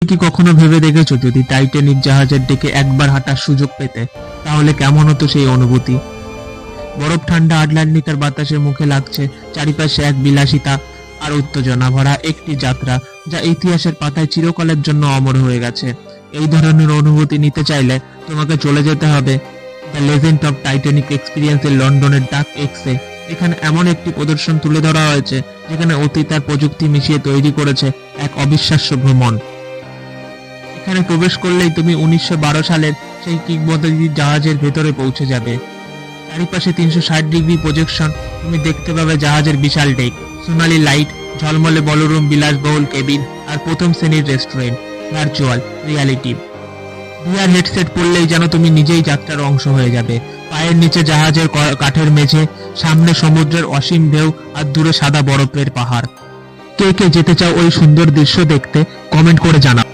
কি কখনো ভেবে দেখেছো যদি টাইটানিক জাহাজের দিকে একবার হাঁটার সুযোগ পেতে তাহলে কেমন হতো সেই অনুভূতি? বরফ ঠান্ডা আটলান্টিকার বাতাসে মুখে লাগছে, চারিপাশে এক বিলাসিতা আর উত্তেজনা ভরা একটি যাত্রা যা ইতিহাসের পাতায় চিরকালের জন্য অমর হয়ে গেছে। এই ধরনের অনুভূতি নিতে চাইলে তোমাকে চলে যেতে হবে দ্য লেজেন্ড অফ টাইটানিক এক্সপিরিয়েন্সের লন্ডনের ডাক এক্সে। এখানে এমন একটি প্রদর্শন তুলে ধরা হয়েছে যেখানে অতীত আর প্রযুক্তি মিশিয়ে তৈরি করেছে এক অবিশ্বাস্য ভ্রমণ। এখানে প্রবেশ করলেই তুমি 1912 সালের সেই কিংবদন্তি জাহাজের ভেতরে পৌঁছে যাবে। চারিপাশে 360 ডিগ্রি প্রজেকশন, তুমি দেখতে পাবে জাহাজের বিশাল ডেক, সোনালী লাইট, ঝলমলে বলরুম, বিলাসবহুল কেবিন আর প্রথম শ্রেণীর restaurant. Virtual reality VR headset পরলেই যেন তুমি নিজেই যাত্রার অংশ হয়ে যাবে। পায়ের নিচে জাহাজের কাঠের মেঝে, সামনে সমুদ্রের অসীম ঢেউ আর দূরে সাদা বরফের পাহাড়। কে কে যেতে চাও ওই সুন্দর দৃশ্য দেখতে, কমেন্ট করে জানাও।